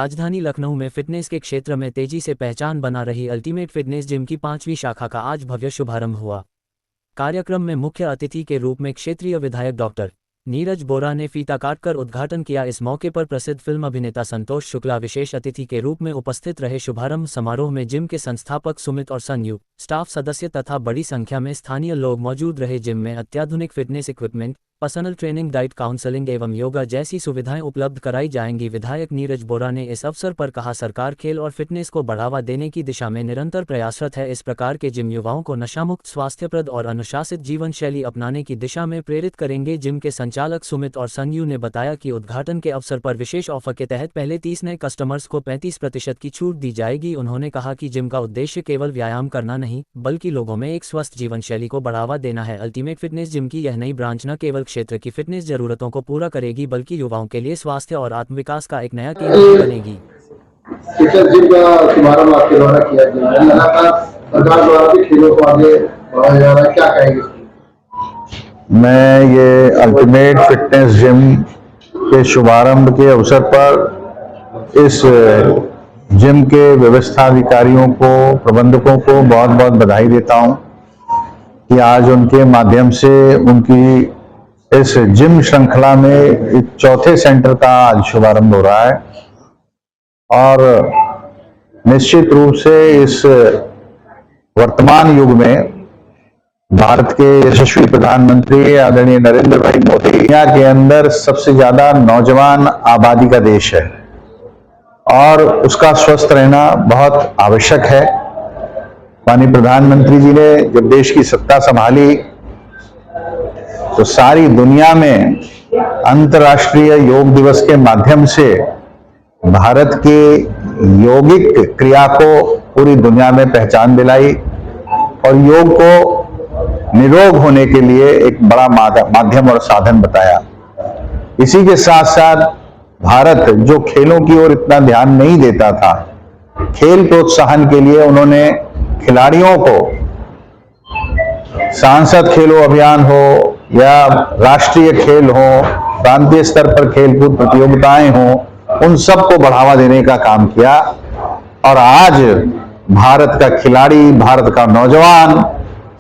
राजधानी लखनऊ में फिटनेस के क्षेत्र में तेजी से पहचान बना रही अल्टीमेट फिटनेस जिम की 5वीं शाखा का आज भव्य शुभारंभ हुआ। कार्यक्रम में मुख्य अतिथि के रूप में क्षेत्रीय विधायक डॉक्टर नीरज बोरा ने फीता काटकर उद्घाटन किया। इस मौके पर प्रसिद्ध फिल्म अभिनेता संतोष शुक्ला विशेष अतिथि के रूप में उपस्थित रहे। शुभारंभ समारोह में जिम के संस्थापक सुमित और संयू, स्टाफ सदस्य तथा बड़ी संख्या में स्थानीय लोग मौजूद रहे। जिम में अत्याधुनिक fitness equipment, personal training, diet, counselling एवं योगा जैसी सुविधाएं उपलब्ध कराई जाएंगी। विधायक नीरज बोरा ने इस अवसर पर कहा, सरकार खेल और फिटनेस को बढ़ावा देने की दिशा में निरंतर प्रयासरत है। इस प्रकार के जिम युवाओं को नशामुक्त, स्वास्थ्यप्रद और अनुशासित जीवन शैली अपनाने की दिशा में प्रेरित करेंगे। जिम के संचालक सुमित और संयू ने बताया कि उद्घाटन के अवसर पर विशेष ऑफर के तहत पहले 30 नए कस्टमर्स को 35% की छूट दी जाएगी। उन्होंने कहा कि जिम का उद्देश्य केवल व्यायाम करना नहीं, बल्कि लोगों में एक स्वस्थ जीवन शैली को बढ़ावा देना है। अल्टीमेट फिटनेस जिम की यह नई ब्रांच न केवल क्षेत्र की फिटनेस जरूरतों को पूरा करेगी, बल्कि युवाओं के लिए स्वास्थ्य और आत्मविकास का एक नया केंद्र बनेगी। जिम का शुभारंभ आपके द्वारा किया गया है, लगातार सरकार द्वारा भी खेलों को आगे बढ़ाया जा रहा है, क्या कहेंगे? मैं ये अल्टीमेट फिटनेस जिम के शुभारंभ के अवसर पर इस जिम के व्यवस्थाधिकारियों को, प्रबंधकों को बहुत बहुत बधाई देता हूं कि आज उनके माध्यम से उनकी इस जिम श्रृंखला में एक चौथे सेंटर का आज शुभारंभ हो रहा है। और निश्चित रूप से इस वर्तमान युग में भारत के यशस्वी प्रधानमंत्री आदरणीय नरेंद्र भाई मोदी दुनिया के अंदर सबसे ज्यादा नौजवान आबादी का देश है और उसका स्वस्थ रहना बहुत आवश्यक है। माननीय प्रधानमंत्री जी ने जब देश की सत्ता संभाली तो सारी दुनिया में अंतर्राष्ट्रीय योग दिवस के माध्यम से भारत के यौगिक क्रिया को पूरी दुनिया में पहचान दिलाई और योग को निरोग होने के लिए एक बड़ा माध्यम और साधन बताया। इसी के साथ साथ भारत जो खेलों की ओर इतना ध्यान नहीं देता था, खेल प्रोत्साहन के लिए उन्होंने खिलाड़ियों को सांसद खेलो अभियान हो या राष्ट्रीय खेल हो, प्रांतीय स्तर पर खेलकूद प्रतियोगिताएं हो, उन सब को बढ़ावा देने का काम किया। और आज भारत का खिलाड़ी, भारत का नौजवान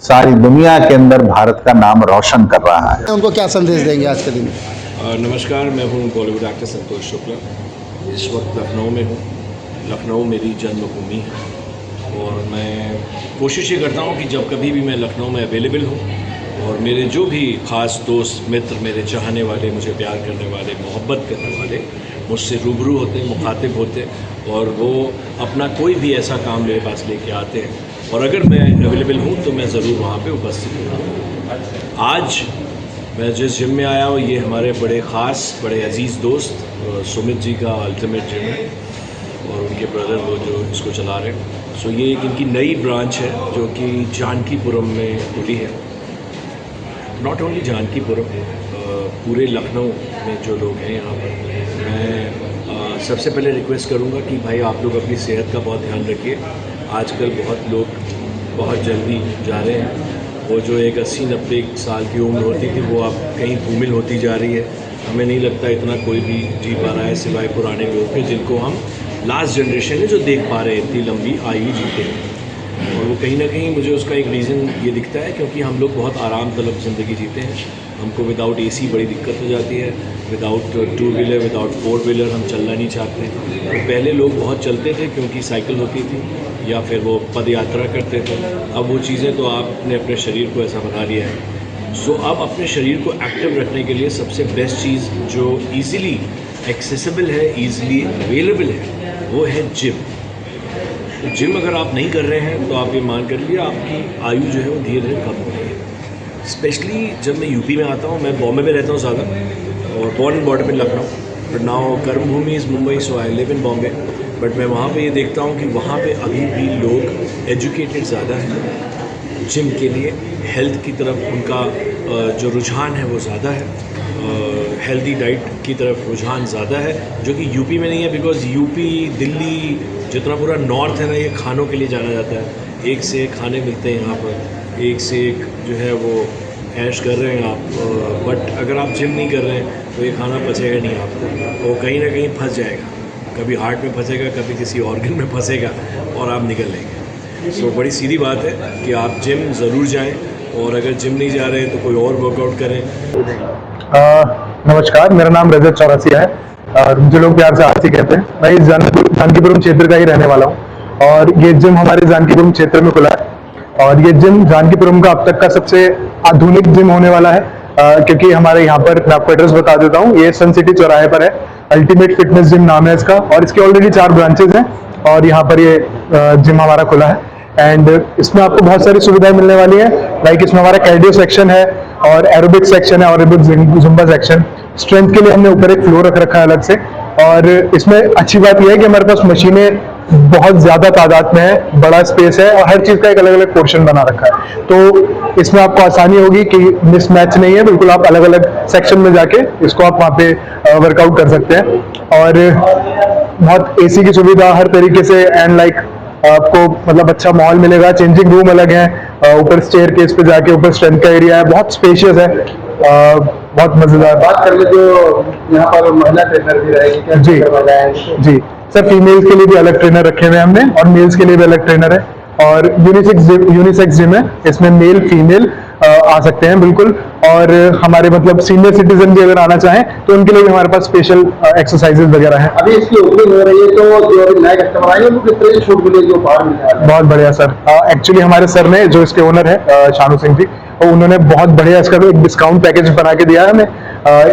सारी दुनिया के अंदर भारत का नाम रोशन कर रहा है। उनको क्या संदेश देंगे आज के दिन? नमस्कार, मैं हूं बॉलीवुड एक्टर संतोष शुक्ला। इस वक्त लखनऊ में हूं। लखनऊ मेरी जन्मभूमि है और मैं कोशिश ये करता हूं कि जब कभी भी मैं लखनऊ में अवेलेबल हूं और मेरे जो भी ख़ास दोस्त मित्र, मेरे चाहने वाले, मुझे प्यार करने वाले, मोहब्बत करने वाले मुझसे रूबरू होते, मुखातिब होते और वो अपना कोई भी ऐसा काम मेरे पास लेके आते हैं और अगर मैं अवेलेबल हूँ तो मैं ज़रूर वहाँ पे उपस्थित हूँ। आज मैं जिस जिम में आया हूँ ये हमारे बड़े ख़ास, बड़े अजीज़ दोस्त सुमित जी का अल्टीमेट जिम है और उनके ब्रदर वो जो इसको चला रहे हैं। सो ये एक इनकी नई ब्रांच है जो कि जानकीपुरम में खुली है। नॉट ओनली जानकीपुरम, पूरे लखनऊ में जो लोग हैं यहाँ पर, मैं सबसे पहले रिक्वेस्ट करूँगा कि भाई आप लोग अपनी सेहत का बहुत ध्यान रखिए। आजकल बहुत लोग बहुत जल्दी जा रहे हैं। वो जो एक 80-90 साल की उम्र होती थी वो अब कहीं धूमिल होती जा रही है। हमें नहीं लगता इतना कोई भी जी पा रहा है सिवाय पुराने लोग के, जिनको हम लास्ट जनरेशन है जो देख पा रहे हैं इतनी लंबी आयु जीते हैं। और वो कहीं ना कहीं मुझे उसका एक रीज़न ये दिखता है क्योंकि हम लोग बहुत आराम तलब ज़िंदगी जीते हैं। हमको विदाउट एसी बड़ी दिक्कत हो जाती है, विदाउट 2 व्हीलर, विदाउट 4 व्हीलर हम चलना नहीं चाहते। तो पहले लोग बहुत चलते थे क्योंकि साइकिल होती थी या फिर वो पद यात्रा करते थे। अब वो चीज़ें तो आपने अपने शरीर को ऐसा बना लिया है। सो अब अपने शरीर को एक्टिव रखने के लिए सबसे बेस्ट चीज़ जो ईज़िली एक्सेसिबल है, ईज़िली अवेलेबल है, वो है जिम। तो जिम अगर आप नहीं कर रहे हैं तो आप ये मान कर लिए आपकी आयु जो है वो धीरे धीरे कम हो रही है। स्पेशली जब मैं यूपी में आता हूँ, मैं बॉम्बे में रहता हूँ ज़्यादा और बॉर्न एंड बॉर्डर में Lucknow, but now karma bhumi is Mumbai, so I live in Bombay. But मैं वहाँ पे ये देखता हूँ कि वहाँ पे अभी भी लोग एजुकेटेड ज़्यादा हैं जिम के लिए, हेल्थ की तरफ उनका जो रुझान है वो ज़्यादा है, हेल्दी डाइट की तरफ रुझान ज़्यादा है, जो कि यूपी में नहीं है। बिकॉज़ यूपी, दिल्ली, जितना पूरा नॉर्थ है ना, ये खानों के लिए जाना जाता है। एक से एक खाने मिलते हैं यहाँ पर, एक से एक जो है वो ऐश कर रहे हैं आप। बट अगर आप जिम नहीं कर रहे हैं तो ये खाना पचेगा नहीं आपको, वो कहीं ना कहीं फंस जाएगा। कभी हार्ट में फंसेगा, कभी किसी ऑर्गन में फंसेगा और आप निकल लेंगे। सो बड़ी सीधी बात है कि आप जिम ज़रूर जाएं, और अगर जिम नहीं जा रहे हैं तो कोई और वर्कआउट करें। नमस्कार, मेरा नाम रजत चौरसिया है और मुझे लोग प्यार से आरसी कहते हैं। मैं इस जानकीपुरम क्षेत्र का ही रहने वाला हूँ और ये जिम हमारे जानकीपुरम क्षेत्र में खुला है और ये जिम जानकीपुरम का अब तक का सबसे आधुनिक जिम होने वाला है, क्योंकि हमारे यहाँ पर, मैं आपको एड्रेस बता देता हूँ, ये सन सिटी चौराहे पर है। अल्टीमेट फिटनेस जिम नाम है इसका और इसके ऑलरेडी 4 ब्रांचेज हैं और यहाँ पर ये जिम हमारा खुला है। एंड इसमें आपको बहुत सारी सुविधाएं मिलने वाली हैं। लाइक इसमें हमारा कार्डियो सेक्शन है और एरोबिक सेक्शन है और जुम्बा सेक्शन। स्ट्रेंथ के लिए हमने ऊपर एक फ्लोर रख रखा है अलग से, और इसमें अच्छी बात यह है कि हमारे पास मशीनें बहुत ज्यादा तादाद में है, बड़ा स्पेस है और हर चीज का एक अलग अलग पोर्शन बना रखा है, तो इसमें आपको आसानी होगी कि मिसमैच नहीं है। बिल्कुल आप अलग अलग सेक्शन में जाके इसको आप वहाँ पे वर्कआउट कर सकते हैं और बहुत एसी की सुविधा हर तरीके से, एंड लाइक आपको मतलब अच्छा माहौल मिलेगा। चेंजिंग रूम अलग है, ऊपर स्टेयर केस पे जाके ऊपर स्ट्रेंथ का एरिया है, बहुत स्पेशियस है, बहुत मजेदार। बात कर ले जो यहाँ पर महिला ट्रेनर भी रहेगी क्या? जी सर, फीमेल्स के लिए भी अलग ट्रेनर रखे हुए हैं हमने और मेल्स के लिए भी अलग ट्रेनर है और यूनिसेक्स जिम है, इसमें मेल फीमेल आ सकते हैं बिल्कुल। और हमारे मतलब सीनियर सिटीजन भी अगर आना चाहें तो उनके लिए भी हमारे पास स्पेशल एक्सरसाइजेज वगैरह हैं। अभी इसकी ओपनिंग हो रही है, तो जो अभी नए कस्टमर आएंगे उनको किस तरह की छूट मिलेगी, उपहार मिलेगा? बहुत बढ़िया सर। एक्चुअली हमारे सर ने, जो इसके ओनर है शानू सिंह जी, और उन्होंने बहुत बढ़िया इसका एक डिस्काउंट पैकेज बना के दिया है हमें।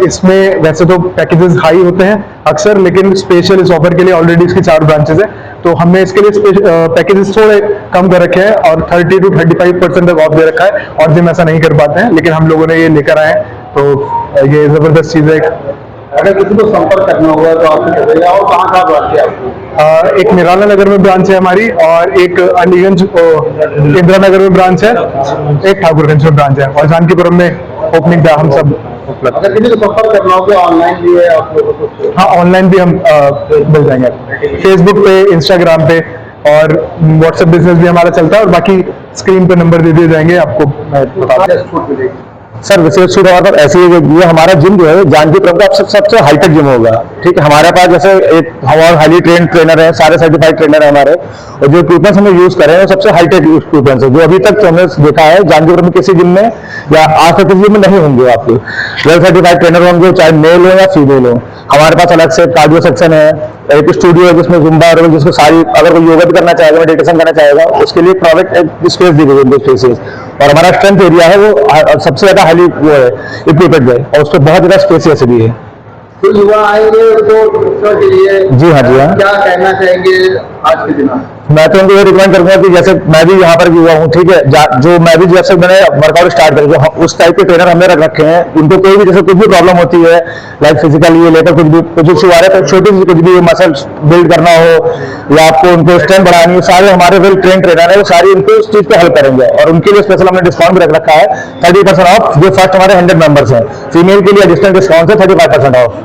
इसमें वैसे तो पैकेजेस हाई होते हैं अक्सर, लेकिन स्पेशल इस ऑफर के लिए ऑलरेडी इसकी 4 ब्रांचेस है, तो हमने इसके लिए पैकेजेस थोड़े कम कर रखे हैं और 30 to 35% तक ऑफ दे रखा है। और जिम ऐसा नहीं कर पाते हैं, लेकिन हम लोगों ने ये लेकर आए हैं, तो ये जबरदस्त चीज है। अगर किसी को संपर्क करना होगा तो आपको बताइए, और कहाँ ब्रांच है आपको? एक निराला नगर में ब्रांच है हमारी और एक अलीगंज इंदिरा नगर में ब्रांच है, एक ठाकुरगंज में ब्रांच है और जानकीपुरम में ओपनिंग का हम सब उपलब्ध। अगर किसी को संपर्क करना हो तो ऑनलाइन भी है आप लोगों को? हाँ, ऑनलाइन भी हम मिल जाएंगे, फेसबुक पे, इंस्टाग्राम पे और व्हाट्सएप बिजनेस भी हमारा चलता है और बाकी स्क्रीन पे नंबर दे दिए जाएंगे आपको, मैं बता दूं। छूट मिलेगी सर विशेष छूट हमारे पास ऐसी है, ये हमारा जिम जो है जानकीपुरम का सबसे हाईटेक जिम होगा। ठीक है, हमारे पास जैसे एक हमारे हाईली ट्रेन ट्रेनर है, सारे सर्टिफाइड ट्रेनर है हमारे, और जो इक्विपमेंट्स हमें यूज कर रहे हैं वो सबसे हाईटेक इक्विपमेंट्स है, जो अभी तक हमने देखा है जानकीपुरम में किसी जिम में या आज तक किसी जिम में नहीं होंगे। आपके वेल सर्टिफाइड ट्रेनर होंगे, चाहे मेल हो या फीमेल हो। हमारे पास अलग से कार्डियो सेक्शन है, एक स्टूडियो है जिसमें जुम्बा और जिसको सारी, अगर कोई योगा भी करना चाहेगा, मेडिटेशन करना चाहेगा, उसके लिए प्रोडक्ट स्पेस दी गई है स्पेसेस। और हमारा स्ट्रेंथ एरिया है वो सबसे ज्यादा हाईली वो है इक्विपमेंट है और उसमें बहुत ज्यादा स्पेसियस भी है। तो युवा आएंगे तो के लिए जी हाँ, जी हाँ। क्या कहना चाहेंगे आज के दिन? मैं तो उनको ये रिकमेंड करूंगा कि जैसे मैं भी यहाँ पर हुआ हूँ, ठीक है, जो मैं भी जैसे मैंने वर्कआउट स्टार्ट कर, जो उस टाइप के ट्रेनर हमने रख रखे हैं, उनको कोई भी जैसे कुछ भी प्रॉब्लम होती है, लाइक फिजिकली लेकर कुछ इश्यू आ रहा है, तो छोटी सी कुछ भी मसल बिल्ड करना हो या आपको उनको स्ट्रेंथ बढ़ानी हो, सारे हमारे वेल ट्रेन ट्रेनर है, वो सारी उनको उस चीज पे हेल्प करेंगे। और उनके लिए स्पेशल हमने डिस्काउंट भी रख रखा है 30% ऑफ, जो फर्स्ट हमारे 100 मेंबर्स हैं। फीमेल के लिए एडिशनल डिस्काउंट है 35% ऑफ।